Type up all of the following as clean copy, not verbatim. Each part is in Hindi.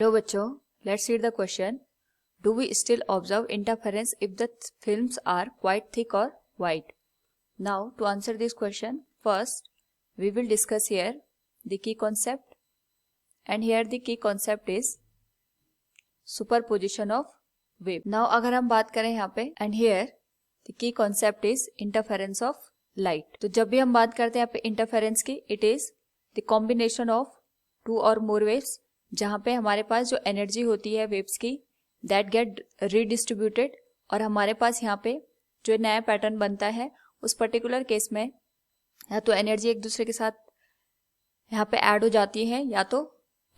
हेलो बच्चों, let's read the question. Do we still observe interference if the films are quite thick और wide? Now to answer this question, first we will discuss here the key concept, and here the key concept is superposition of wave. Now अगर हम बात करें यहाँ पे, and here the key concept is interference of light. तो जब भी हम बात करते हैं यहाँ पे interference की, it is the combination of two or more waves, जहाँ पे हमारे पास जो एनर्जी होती है वेव्स की दैट गेट रीडिस्ट्रीब्यूटेड, और हमारे पास यहाँ पे जो नया पैटर्न बनता है उस पर्टिकुलर केस में या तो एनर्जी एक दूसरे के साथ यहाँ पे ऐड हो जाती है या तो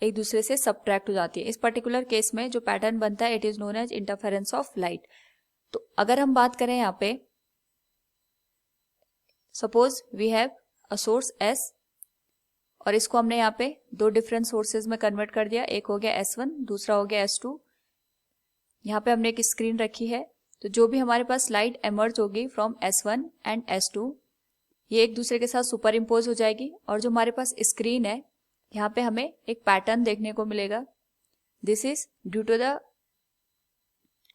एक दूसरे से सबट्रैक्ट हो जाती है. इस पर्टिकुलर केस में जो पैटर्न बनता है it is known as interference of light. तो अगर हम बात करें यहाँ पे, suppose we have a source S और इसको हमने यहाँ पे दो डिफरेंट सोर्सेज में कन्वर्ट कर दिया. एक हो गया S1, दूसरा हो गया S2. यहाँ पे हमने एक स्क्रीन रखी है, तो जो भी हमारे पास लाइट एमर्ज होगी फ्रॉम S1 एंड S2 ये एक दूसरे के साथ सुपर इम्पोज हो जाएगी, और जो हमारे पास स्क्रीन है यहाँ पे हमें एक पैटर्न देखने को मिलेगा. This is due to the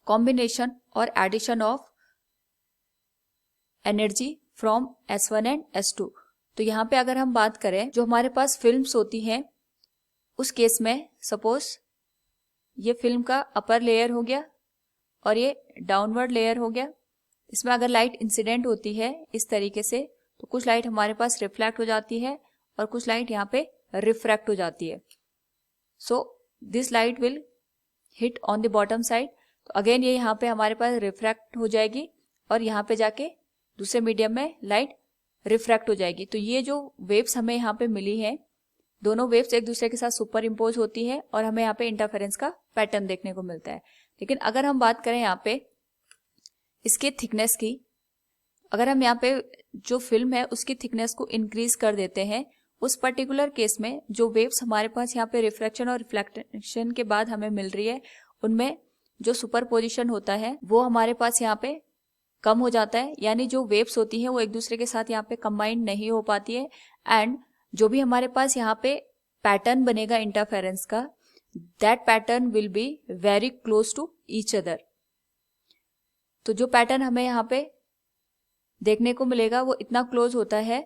combination और addition of energy from S1 and S2. तो यहाँ पे अगर हम बात करें जो हमारे पास फिल्म्स होती हैं उस केस में, सपोज ये फिल्म का अपर लेयर हो गया और ये डाउनवर्ड लेयर हो गया. इसमें अगर लाइट इंसिडेंट होती है इस तरीके से तो कुछ लाइट हमारे पास रिफ्लेक्ट हो जाती है और कुछ लाइट यहाँ पे रिफ्रैक्ट हो जाती है. So this light will hit on the bottom side. तो अगेन ये यहाँ पे हमारे पास रिफ्रैक्ट हो जाएगी और यहाँ पे जाके दूसरे मीडियम में लाइट रिफ्रैक्ट हो जाएगी. तो ये जो वेव्स हमें यहाँ पे मिली है, दोनों वेव्स एक दूसरे के साथ सुपर इम्पोज होती है और हमें यहाँ पे इंटरफेरेंस का पैटर्न देखने को मिलता है. लेकिन अगर हम बात करें यहाँ पे इसके थिकनेस की, अगर हम यहाँ पे जो फिल्म है उसकी थिकनेस को इंक्रीज कर देते हैं, उस पर्टिकुलर केस में जो वेव्स हमारे पास यहाँ पे रिफ्रैक्शन और रिफ्लेक्शन के बाद हमें मिल रही है उनमें जो सुपरपोजिशन होता है वो हमारे पास यहाँ पे कम हो जाता है. यानी जो वेव्स होती हैं वो एक दूसरे के साथ यहाँ पे कंबाइंड नहीं हो पाती है, एंड जो भी हमारे पास यहाँ पे पैटर्न बनेगा इंटरफेरेंस का, that pattern will be very close to each other. तो जो पैटर्न हमें यहाँ पे देखने को मिलेगा वो इतना क्लोज होता है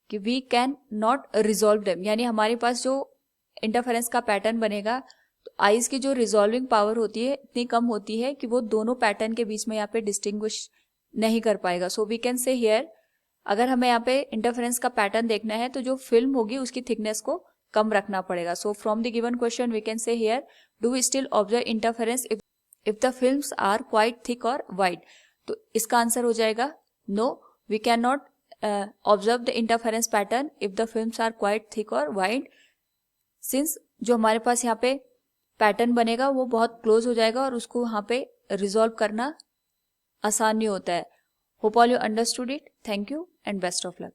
कि we can not resolve them. यानी हमारे पास जो इंटरफेरेंस का पैटर्न बनेगा तो आइज की जो रिजॉल्विंग पावर होती है इतनी कम होती है कि वो दोनों पैटर्न के बीच में यहाँ पे डिस्टिंग्विश नहीं कर पाएगा. So we can say here, अगर हमें यहाँ पे इंटरफेरेंस का पैटर्न देखना है तो जो फिल्म होगी उसकी थिकनेस को कम रखना पड़ेगा. So from the given question we can say here, do we still observe interference if the films are quite thick और वाइड? तो इसका आंसर हो जाएगा no, we can not observe the interference pattern if the films are quite thick और वाइड, सिंस जो हमारे पास यहाँ पे पैटर्न बनेगा वो बहुत क्लोज हो जाएगा और उसको वहाँ पे रिजॉल्व करना आसान नहीं होता है. Hope all you understood it. Thank you and best of luck.